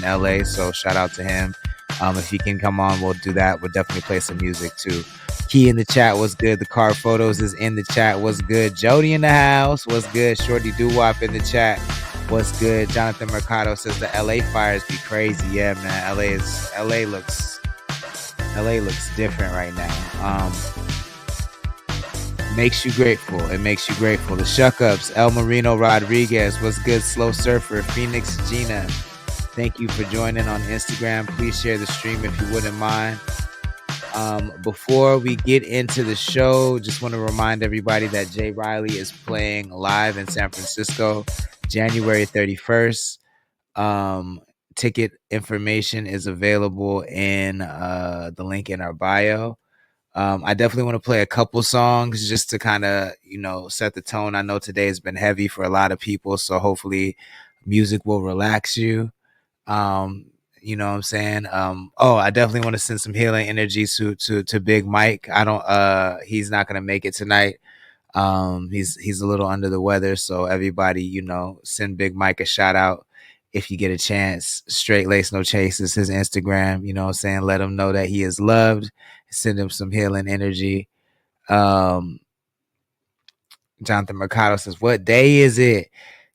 LA, so shout out to him. If he can come on, we'll do that. We'll definitely play some music too. Key in the chat, what's good? The car photos is in the chat, what's good? Jody in the house, what's good? Shorty Doo-Wop in the chat, what's good? Jonathan Mercado says the LA fires be crazy. Yeah, man, LA looks different right now. Makes you grateful. It makes you grateful. The Shuck Ups, El Marino Rodriguez, what's good? Slow Surfer, Phoenix Gina, thank you for joining on Instagram. Please share the stream if you wouldn't mind. Before we get into the show, just want to remind everybody that Jay Riley is playing live in San Francisco, January 31st. Ticket information is available in the link in our bio. I definitely want to play a couple songs just to kind of, set the tone. I know today has been heavy for a lot of people, so hopefully music will relax you. You know what I'm saying? I definitely want to send some healing energy to Big Mike. He's not gonna make it tonight. He's a little under the weather, so everybody, send Big Mike a shout out if you get a chance. Straight Lace No Chase is his Instagram. You know what I'm saying? Let him know that he is loved. Send him some healing energy. Jonathan Mercado says, what day is it?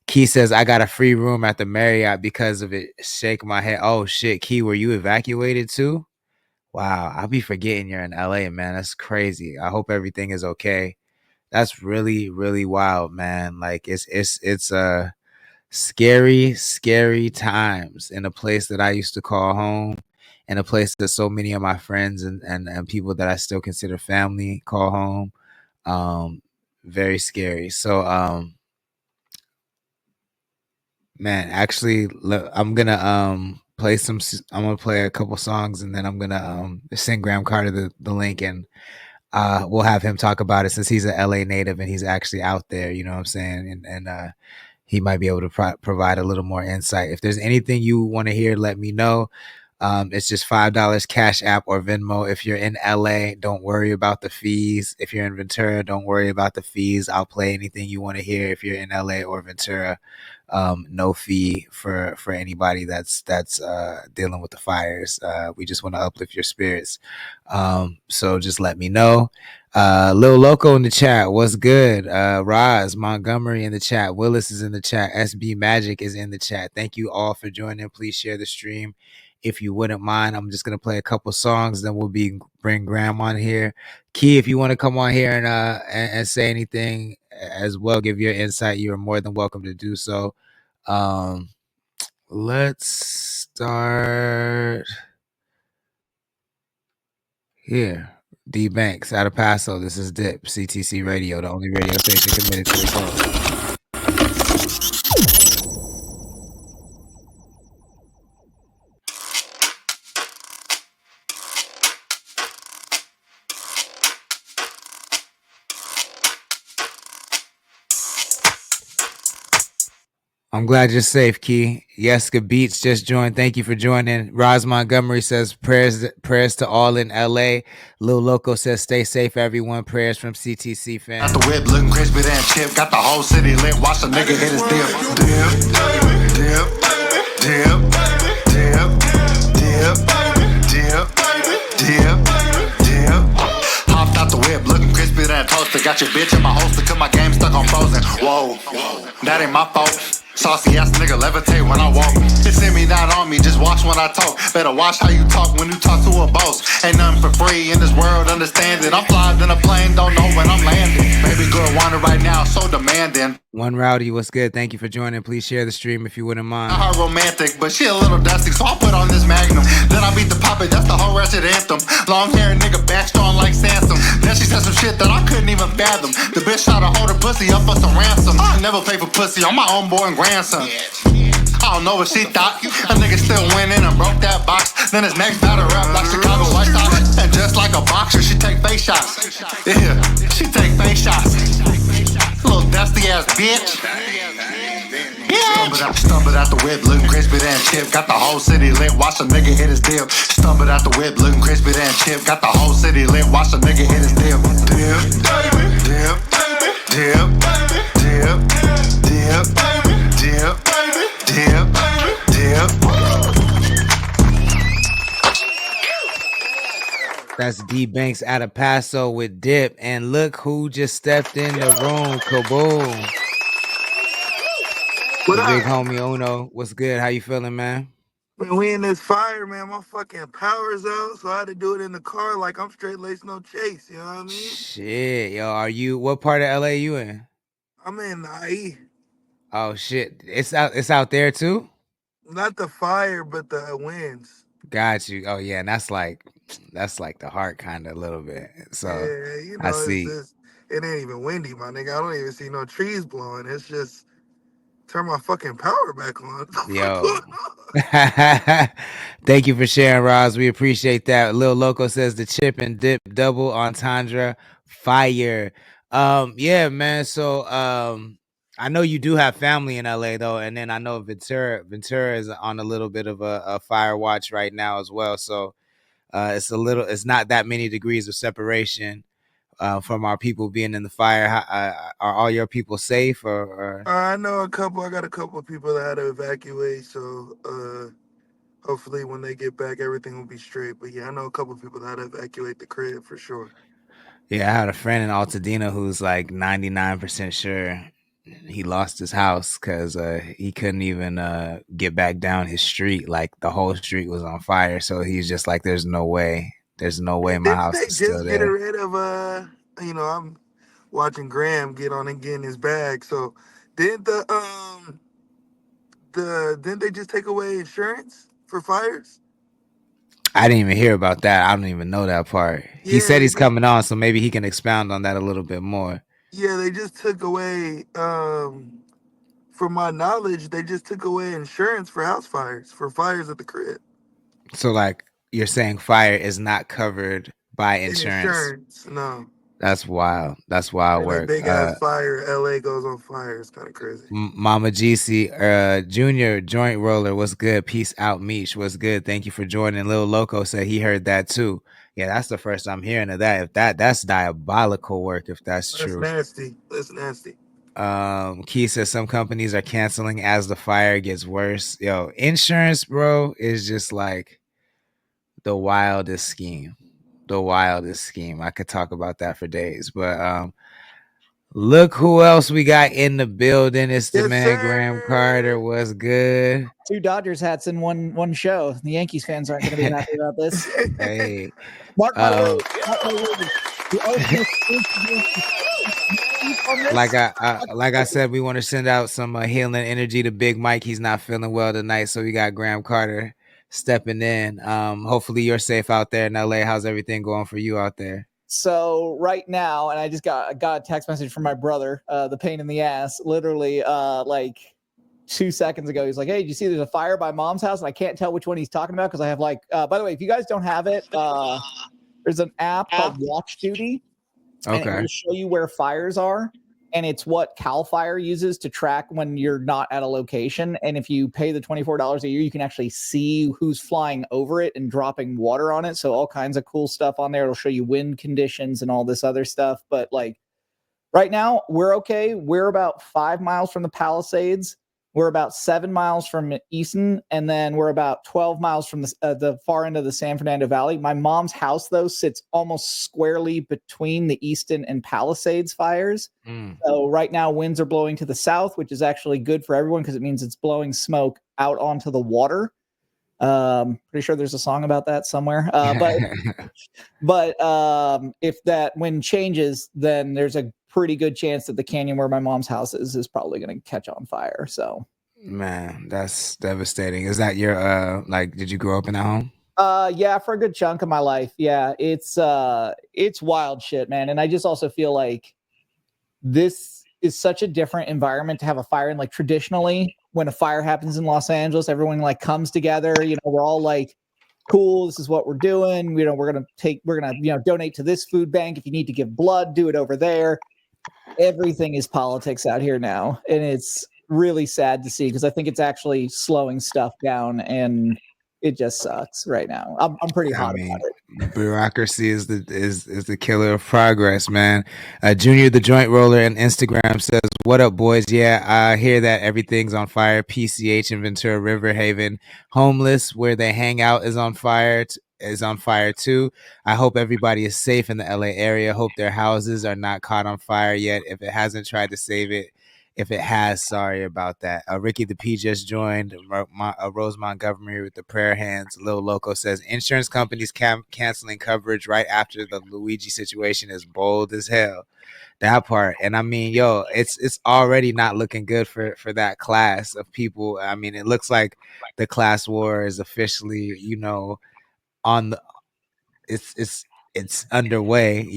Key says, I got a free room at the Marriott because of it. Shake my head. Oh, shit. Key, were you evacuated too? Wow. I'll be forgetting you're in LA, man. That's crazy. I hope everything is okay. That's really, really wild, man. Like, it's scary, scary times in a place that I used to call home, and a place that so many of my friends and people that I still consider family call home. Very scary. So, man, actually, I'm gonna play a couple songs, and then I'm gonna send Graham Carter the link, and we'll have him talk about it since he's an LA native and he's actually out there. You know what I'm saying? And he might be able to provide a little more insight. If there's anything you want to hear, let me know. It's just $5 Cash App or Venmo. If you're in LA, don't worry about the fees. If you're in Ventura, don't worry about the fees. I'll play anything you want to hear if you're in LA or Ventura. No fee for anybody that's dealing with the fires. We just want to uplift your spirits. So just let me know. Lil Loco in the chat, what's good? Roz Montgomery in the chat, Willis is in the chat, SB Magic is in the chat. Thank you all for joining. Please share the stream if you wouldn't mind. I'm just gonna play a couple songs, then we'll bring Graham on here. Key, if you want to come on here and say anything as well, give your insight, you are more than welcome to do so. Let's start here. D Banks out of Paso. This is Dip, CTC Radio, the only radio station committed to the cause. I'm glad you're safe, Key. Yeska Beats just joined. Thank you for joining. Roz Montgomery says prayers to all in LA. Lil Loco says stay safe, everyone. Prayers from CTC fans. Got the whip looking crispy than chip. Got the whole city lit. Watch the nigga hit his dip. Hopped out the whip looking crispy than toaster. Got your bitch in my holster cause my game stuck on frozen. Whoa, that ain't my fault. Saucy ass nigga levitate when I walk. It's in me, not on me, just watch when I talk. Better watch how you talk when you talk to a boss. Ain't nothing for free in this world, understand it. I'm flying in a plane, don't know when I'm landing. Baby girl want it right now, so demanding. One Rowdy, what's good? Thank you for joining. Please share the stream if you wouldn't mind. Her romantic, but she a little dusty, so I put on this Magnum. Then I beat the puppet, that's the whole ratchet anthem. Long hair nigga back strong like Sansom. Then she said some shit that I couldn't even fathom. The bitch tried to hold her pussy up for some ransom. I never pay for pussy, I'm my own boy and grandson. I don't know what she thought. A nigga still winning and broke that box. Then his next batter up like Chicago White Sox. And just like a boxer, she take face shots. Yeah, she take face shots. Little dusty ass bitch. Stumbled out the whip, looking crispy than chip. Got the whole city lit, watch a nigga hit his dip. Stumbled out the whip, looking crispy than chip. Got the whole city lit, watch a nigga hit his dip. That's D Banks out of Paso with Dip. And look who just stepped in the room. Kaboom. What The big up? homie Uno. What's good? How you feeling, man? Man, we in this fire, man. My fucking power's out, so I had to do it in the car like I'm straight laced, no chase. You know what I mean? Shit, yo, what part of LA you in? I'm in IE. Oh shit. It's out there too? Not the fire, but the winds. Got you. Oh yeah, and that's like the heart kind of a little bit. So Yeah, I it's see. just, it ain't even windy, my nigga. I don't even see no trees blowing. It's just, turn my fucking power back on. What the fuck Yo. going on? Thank you for sharing, Roz. We appreciate that. Lil Loco says the chip and dip double entendre fire. Yeah, man. So I know you do have family in LA though, and then I know Ventura is on a little bit of a fire watch right now as well. So it's not that many degrees of separation from our people being in the fire. Are all your people safe or? I know I got a couple of people that had to evacuate, so hopefully when they get back, everything will be straight. But yeah, I know a couple of people that had to evacuate the crib for sure. Yeah, I had a friend in Altadena who's like 99% sure he lost his house because he couldn't even get back down his street. Like the whole street was on fire. So he's just like, there's no way. There's no way my Didn't house they is still just get there. rid of I'm watching Graham get on and get in his bag. So didn't didn't they just take away insurance for fires? I didn't even hear about that. I don't even know that part. He Yeah, said he's coming on, so maybe he can expound on that a little bit more. they just took away from my knowledge, they just took away insurance for house fires, for fires at the crib. So, like, you're saying fire is not covered by insurance. Insurance, no. That's wild. That's wild And a work. big ass fire, LA goes on fire. It's kind of crazy. Mama GC Junior Joint Roller, what's good? Peace out, Meech. What's good? Thank you for joining. Lil Loco said he heard that too. Yeah, that's the first I'm hearing of that. If that's diabolical work, if that's That's true. nasty. That's nasty. Key says some companies are canceling as the fire gets worse. Yo, insurance, bro, is just like the wildest scheme. The wildest scheme. I could talk about that for days. But look who else we got in the building. It's the Yes, man Graham Carter. sir. What's good? Two Dodgers hats in one show. The Yankees fans aren't going to be happy about this. Hey, Mark my words. Mark my words. The ultimate on this. like I said, we want to send out some healing energy to Big Mike. He's not feeling well tonight, so we got Graham Carter stepping in. Hopefully you're safe out there in LA. How's everything going for you out there? So right now, and I just got a text message from my brother, the pain in the ass, literally like 2 seconds ago. He's like, hey, did you see there's a fire by mom's house? And I can't tell which one he's talking about because I have like, by the way, if you guys don't have it, there's an app called Watch Duty. And it will show you where fires are. And it's what CAL FIRE uses to track when you're not at a location. And if you pay the $24 a year, you can actually see who's flying over it and dropping water on it. So all kinds of cool stuff on there. It'll show you wind conditions and all this other stuff. But like right now, we're okay. We're about 5 miles from the Palisades. We're about 7 miles from Easton, and then we're about 12 miles from the far end of the San Fernando Valley. My mom's house, though, sits almost squarely between the Easton and Palisades fires. So right now, winds are blowing to the south, which is actually good for everyone because it means it's blowing smoke out onto the water. Pretty sure there's a song about that somewhere. But if that wind changes, then there's a pretty good chance that the canyon where my mom's house is probably going to catch on fire. So, man, that's devastating. Is that your like? Did you grow up in that home? Yeah, for a good chunk of my life. Yeah, it's wild shit, man. And I just also feel like this is such a different environment to have a fire in. Like traditionally, when a fire happens in Los Angeles, everyone like comes together. You know, we're all like, cool, this is what we're doing. You know, we're gonna donate to this food bank. If you need to give blood, do it over there. Everything is politics out here now, and it's really sad to see because I think it's actually slowing stuff down, and it just sucks right now. I'm pretty hot about it. Bureaucracy is the killer of progress, man. Junior the Joint Roller and Instagram says, "What up, boys? Yeah, I hear that everything's on fire. PCH in Ventura River Haven, homeless where they hang out is on fire. is on fire too. I hope everybody is safe in the LA area. Hope their houses are not caught on fire yet. If it hasn't tried to save it, if it has, sorry about that. Ricky the P just joined. Rose Montgomery with the prayer hands. Lil Loco says insurance companies canceling coverage right after the Luigi situation is bold as hell. That part. And I mean, yo, it's already not looking good for that class of people. I mean, it looks like the class war is officially, on the it's underway.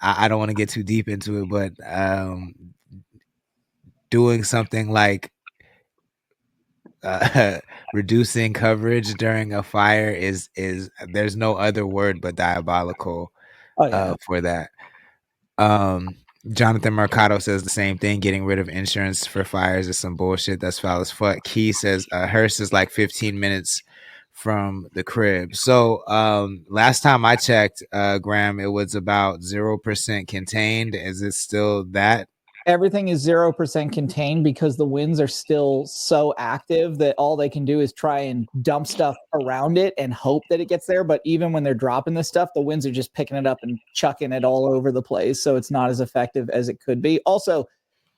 I don't want to get too deep into it, but doing something like reducing coverage during a fire is there's no other word but diabolical for that. Jonathan Mercado says the same thing. Getting rid of insurance for fires is some bullshit. That's foul as fuck. Key says Hearst is like 15 minutes from the crib. So last time I checked, Graham, it was about 0% contained. Is it still that? Everything is 0% contained because the winds are still so active that all they can do is try and dump stuff around it and hope that it gets there. But even when they're dropping this stuff, the winds are just picking it up and chucking it all over the place. So it's not as effective as it could be. Also,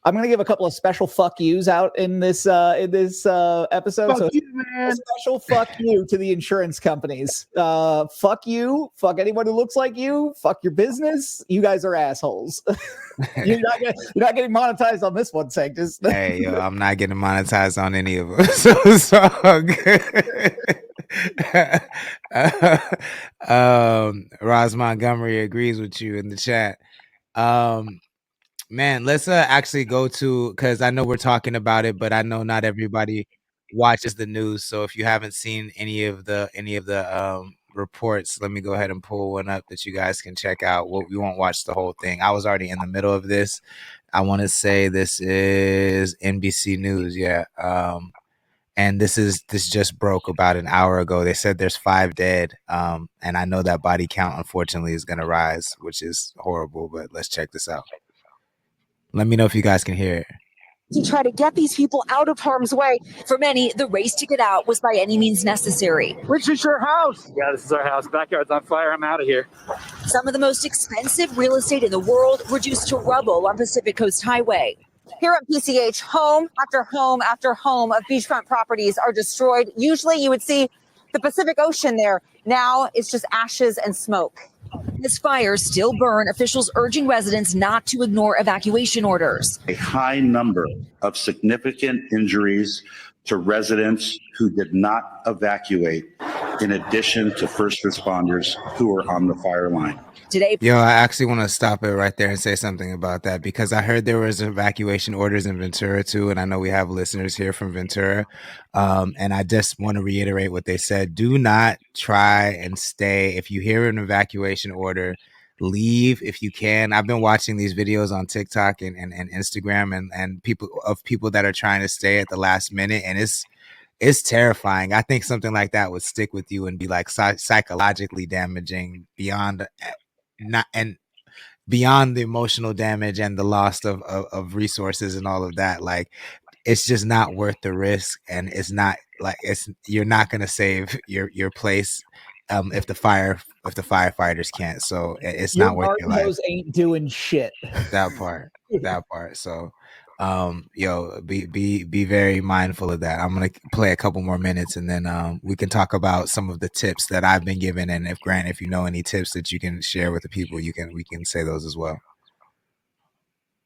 I'm going to give a couple of special fuck yous out in this episode. Fuck so you, man. A special fuck you to the insurance companies. Fuck you. Fuck anyone who looks like you. Fuck your business. You guys are assholes. You're not getting monetized on this one, Sanctus. Hey, yo, I'm not getting monetized on any of them. So it's all good. Roz Montgomery agrees with you in the chat. Man, let's actually go to, because I know we're talking about it, but I know not everybody watches the news. So if you haven't seen any of the reports, let me go ahead and pull one up that you guys can check out. We won't watch the whole thing. I was already in the middle of this. I want to say this is NBC News, yeah. And this just broke about an hour ago. They said there's 5 dead, and I know that body count unfortunately is going to rise, which is horrible. But let's check this out. Let me know if you guys can hear it. To try to get these people out of harm's way. For many, the race to get out was by any means necessary. Which is your house? Yeah, this is our house. Backyard's on fire. I'm out of here. Some of the most expensive real estate in the world reduced to rubble on Pacific Coast Highway. Here at PCH, home after home after home of beachfront properties are destroyed. Usually you would see the Pacific Ocean there. Now it's just ashes and smoke. As fires still burn, officials urging residents not to ignore evacuation orders. A high number of significant injuries to residents who did not evacuate, in addition to first responders who were on the fire line. Today, yo, I actually want to stop it right there and say something about that, because I heard there was evacuation orders in Ventura too, and I know we have listeners here from Ventura, and I just want to reiterate what they said. Do not try and stay. If you hear an evacuation order, leave if you can. I've been watching these videos on TikTok and Instagram and people that are trying to stay at the last minute, and it's terrifying. I think something like that would stick with you and be like psychologically damaging beyond the emotional damage and the loss of resources and all of that. Like, it's just not worth the risk, and it's not like you're not going to save your place if the firefighters can't. So it's not worth your life. Ain't doing shit. That part. So yo, be very mindful of that. I'm gonna play a couple more minutes, and then we can talk about some of the tips that I've been given, and if you know any tips that you can share with the people, we can say those as well.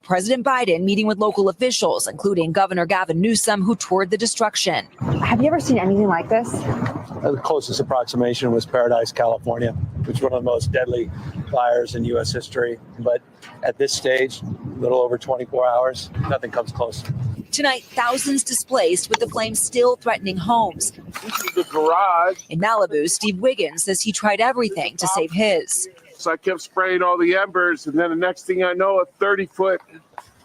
President Biden meeting with local officials, including Governor Gavin Newsom, who toured the destruction. Have you ever seen anything like this? The closest approximation was Paradise, California, which is one of the most deadly fires in U.S. history. But at this stage, a little over 24 hours, nothing comes close. Tonight, thousands displaced with the flames still threatening homes. This is the garage. In Malibu, Steve Wiggins says he tried everything to save his. So I kept spraying all the embers, and then the next thing I know, a 30-foot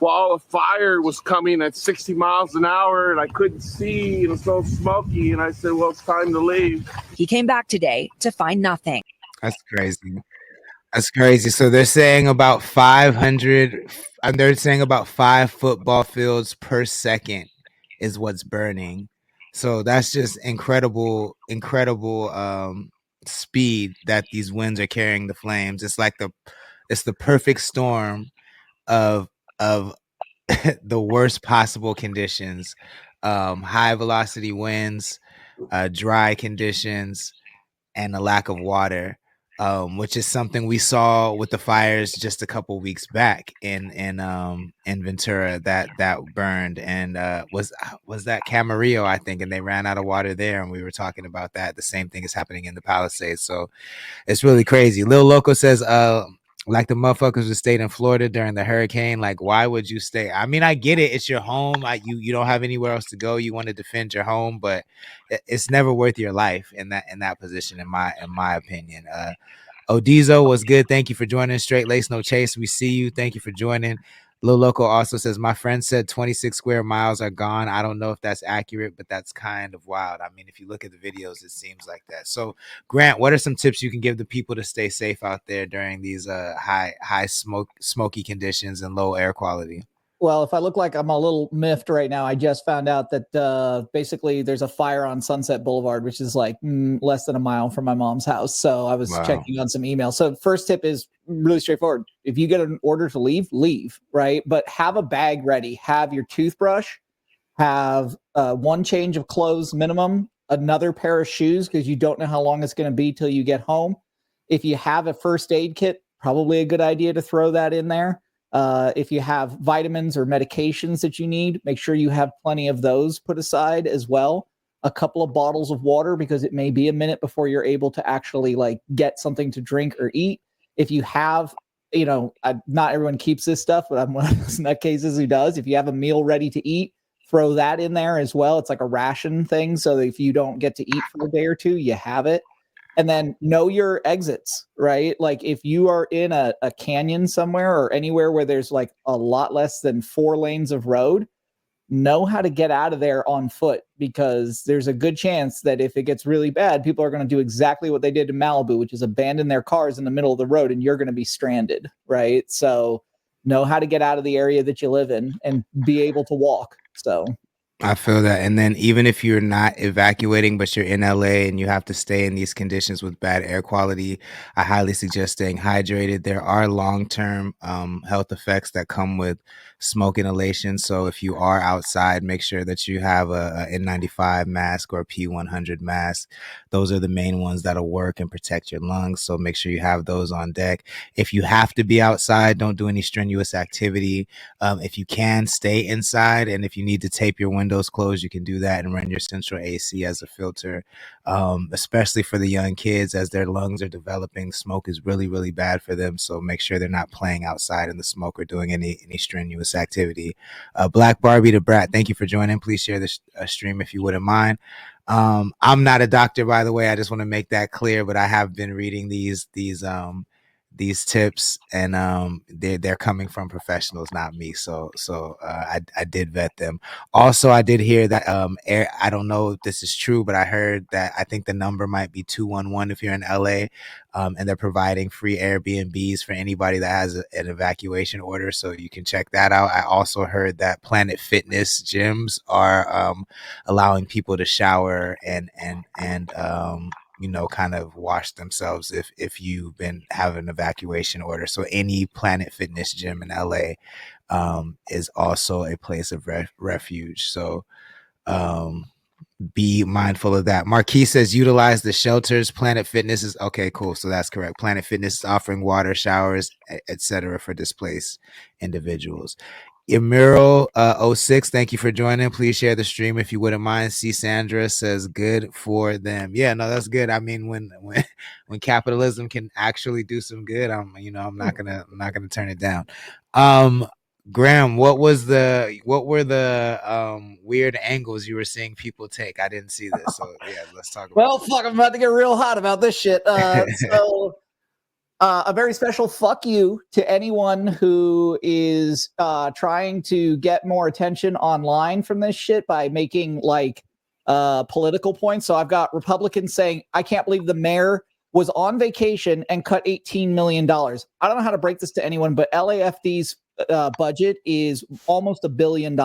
wall of fire was coming at 60 miles an hour, and I couldn't see. It was so smoky, and I said, well, it's time to leave. He came back today to find nothing. That's crazy. So they're saying about 500, they're saying about 5 football fields per second is what's burning. So that's just incredible speed that these winds are carrying the flames. It's the perfect storm of the worst possible conditions, high velocity winds, dry conditions, and a lack of water, which is something we saw with the fires just a couple weeks back in Ventura that burned, and was that Camarillo, I think, and they ran out of water there, and we were talking about that. The same thing is happening in the Palisades, so it's really crazy. Lil Loco says, like the motherfuckers who stayed in Florida during the hurricane, like why would you stay? I mean, I get it, it's your home. You don't have anywhere else to go. You want to defend your home, but it's never worth your life in that position, in my opinion. Odizo was good. Thank you for joining. Straight Lace No Chase, we see you. Thank you for joining. Lil Loco also says, my friend said 26 square miles are gone. I don't know if that's accurate, but that's kind of wild. I mean, if you look at the videos, it seems like that. So, Grant, what are some tips you can give the people to stay safe out there during these high smoky conditions and low air quality? Well, if I look like I'm a little miffed right now, I just found out that basically there's a fire on Sunset Boulevard, which is like less than a mile from my mom's house. So I was checking on some emails. So first tip is really straightforward. If you get an order to leave, right? But have a bag ready. Have your toothbrush, have one change of clothes minimum, another pair of shoes, because you don't know how long it's going to be till you get home. If you have a first aid kit, probably a good idea to throw that in there. If you have vitamins or medications that you need, make sure you have plenty of those put aside as well. A couple of bottles of water, because it may be a minute before you're able to actually like get something to drink or eat. If you have, not everyone keeps this stuff, but I'm one of those nutcases who does. If you have a meal ready to eat, throw that in there as well. It's like a ration thing. So that if you don't get to eat for a day or two, you have it. And then know your exits, right? Like if you are in a canyon somewhere or anywhere where there's like a lot less than 4 lanes of road, know how to get out of there on foot, because there's a good chance that if it gets really bad, people are going to do exactly what they did in Malibu, which is abandon their cars in the middle of the road, and you're going to be stranded, right? So know how to get out of the area that you live in and be able to walk. So I feel that. And then even if you're not evacuating, but you're in LA and you have to stay in these conditions with bad air quality, I highly suggest staying hydrated. There are long-term health effects that come with smoke inhalation. So if you are outside, make sure that you have a N95 mask or a P100 mask. Those are the main ones that'll work and protect your lungs. So make sure you have those on deck. If you have to be outside, don't do any strenuous activity. If you can, stay inside. And if you need to tape your windows closed, you can do that and run your central AC as a filter, especially for the young kids as their lungs are developing. Smoke is really, really bad for them. So make sure they're not playing outside in the smoke or doing any strenuous activity. Black Barbie the Brat, thank you for joining. Please share this stream if you wouldn't mind. I'm not a doctor, by the way. I just want to make that clear, but I have been reading these tips, and they're coming from professionals, not me. So I did vet them. Also, I did hear that I don't know if this is true, but I heard that I think the number might be 211 if you're in LA, and they're providing free Airbnbs for anybody that has an evacuation order. So you can check that out. I also heard that Planet Fitness gyms are allowing people to shower and kind of wash themselves if you've been having an evacuation order. So any Planet Fitness gym in LA is also a place of refuge. So be mindful of that. Marquis says utilize the shelters. Planet Fitness is okay, cool. So that's correct. Planet Fitness is offering water, showers, etc. for displaced individuals. Emural 06, thank you for joining. Please share the stream if you wouldn't mind. C Sandra says good for them. Yeah, no, that's good. I mean, when capitalism can actually do some good, I'm not gonna turn it down. Graham, what were the weird angles you were seeing people take? I didn't see this, so yeah, let's talk about well, fuck, I'm about to get real hot about this shit. So a very special fuck you to anyone who is trying to get more attention online from this shit by making like political points. So I've got Republicans saying, I can't believe the mayor was on vacation and cut $18 million. I don't know how to break this to anyone, but LAFD's budget is almost $1 billion.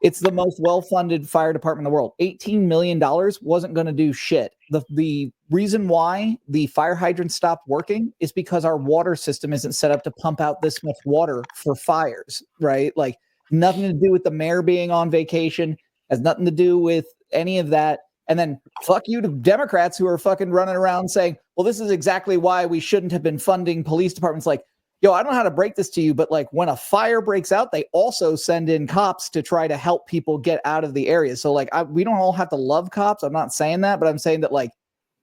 It's the most well-funded fire department in the world. $18 million wasn't going to do shit. The reason why the fire hydrants stopped working is because our water system isn't set up to pump out this much water for fires, right? Like, nothing to do with the mayor being on vacation, has nothing to do with any of that. And then fuck you to Democrats who are fucking running around saying, well, this is exactly why we shouldn't have been funding police departments. Like, yo, I don't know how to break this to you, but like when a fire breaks out, they also send in cops to try to help people get out of the area. So like, we don't all have to love cops. I'm not saying that, but I'm saying that like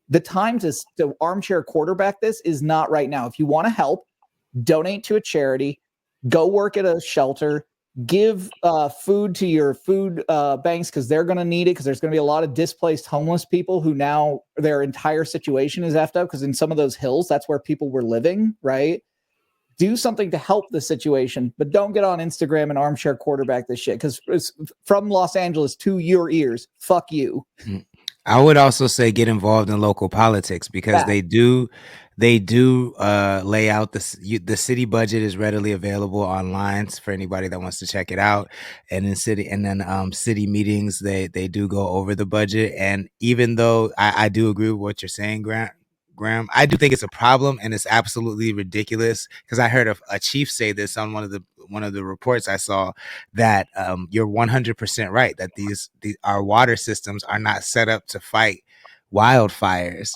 the time to armchair quarterback this is not right now. If you want to help, donate to a charity, go work at a shelter, give food to your food banks because they're going to need it, because there's going to be a lot of displaced homeless people who now their entire situation is effed up, because in some of those hills, that's where people were living, right? Do something to help the situation, but don't get on Instagram and armchair quarterback this shit, because it's from Los Angeles to your ears. Fuck you. I would also say get involved in local politics, because they do lay out the city budget is readily available online for anybody that wants to check it out. And in city meetings, they do go over the budget. And even though I do agree with what you're saying, Graham, I do think it's a problem, and it's absolutely ridiculous, because I heard a chief say this on one of the reports I saw, that you're 100% right, that our water systems are not set up to fight wildfires.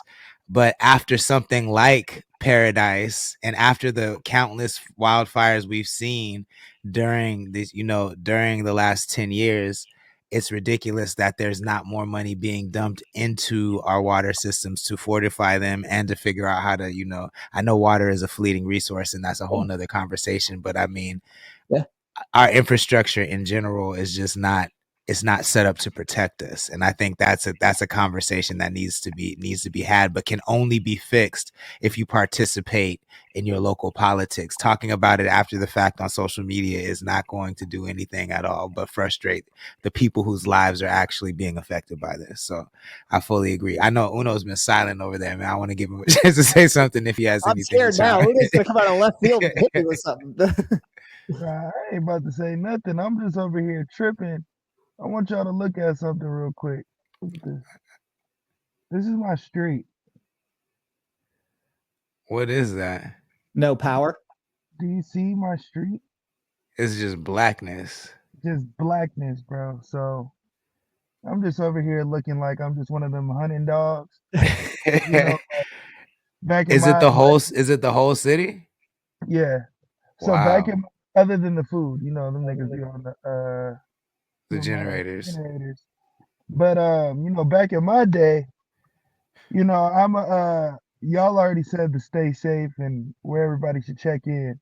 But after something like Paradise, and after the countless wildfires we've seen during the last 10 years, it's ridiculous that there's not more money being dumped into our water systems to fortify them and to figure out how to, I know water is a fleeting resource, and that's a whole nother conversation, but I mean, our infrastructure in general is just not set up to protect us. And I think that's a conversation that needs to be had, but can only be fixed if you participate in your local politics. Talking about it after the fact on social media is not going to do anything at all but frustrate the people whose lives are actually being affected by this. So I fully agree. I know Uno's been silent over there, man. I want to give him a chance to say something if he has anything. I'm scared now. Uno's gonna come out of left field and hit me with something. I ain't about to say nothing. I'm just over here tripping. I want y'all to look at something real quick. Look at this. This is my street. What is that? No power. Do you see my street? It's just blackness. Just blackness, bro. So I'm just over here looking like I'm just one of them hunting dogs. Back in is it the whole city? Yeah. So back in, other than the food, them niggas be on the generators. But back in my day, I'm y'all already said to stay safe and where everybody should check in.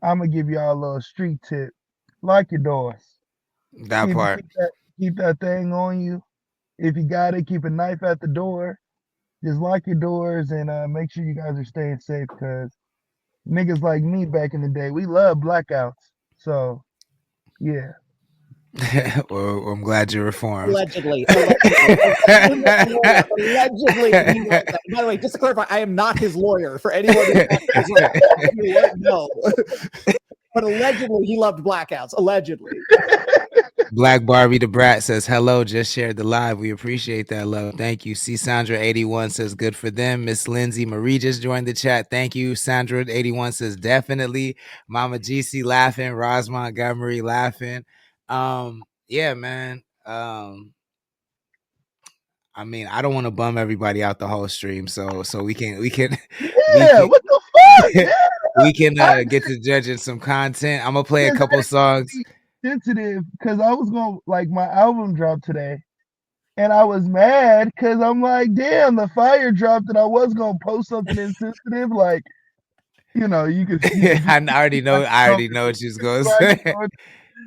I'm gonna give y'all a little street tip. Lock your doors. That part. Keep that thing on you. If you got it, keep a knife at the door. Just lock your doors and make sure you guys are staying safe, because niggas like me back in the day, we love blackouts. So, yeah. Well, I'm glad you're reformed. Allegedly. By the way, just to clarify, I am not his lawyer. For anyone who no. But allegedly, he loved blackouts. Allegedly. Black Barbie the Brat says, hello, just shared the live. We appreciate that love. Thank you. C. Sandra81 says, good for them. Miss Lindsay Marie just joined the chat. Thank you. Sandra81 says, definitely. Mama GC laughing. Roz Montgomery laughing. Yeah, man. I mean, I don't want to bum everybody out the whole stream, so we can what the fuck? We can get to judging some content. I'm gonna play a couple songs. Sensitive, because I was gonna, like, my album dropped today, and I was mad because I'm like, damn, the fire dropped, and I was gonna post something insensitive, like, you could. I already know what she's going to say.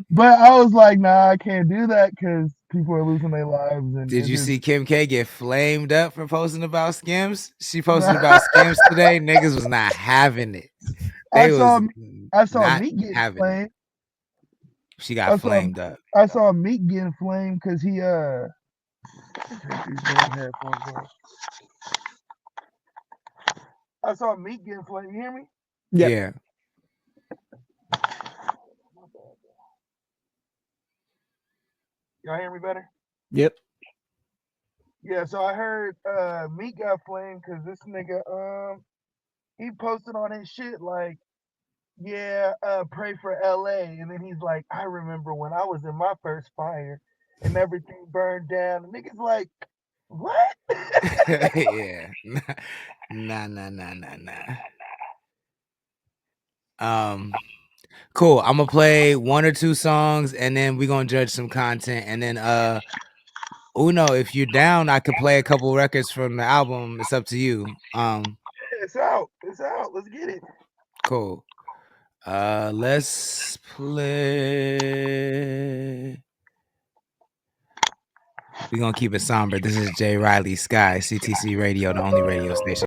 But I was like, nah, I can't do that because people are losing their lives. And did you see Kim K get flamed up for posting about Skims? She posted about Skims today. Niggas was not having it. I saw Meek getting flamed. She got flamed up. I saw Meek getting flamed because he I saw Meek getting flamed. You hear me? Yeah. Y'all hear me better? Yep. Yeah, so I heard Meek got flamed because this nigga he posted on his shit like, yeah, pray for LA. And then he's like, I remember when I was in my first fire and everything burned down. And niggas like, what? Yeah. Nah. Cool. I'm gonna play 1 or 2 songs and then we're gonna judge some content. And then Uno, if you're down, I could play a couple records from the album. It's up to you. It's out. It's out. Let's get it. Cool. Let's play. We're gonna keep it somber. This is Jay Riley Sky, CTC Radio, the only radio station.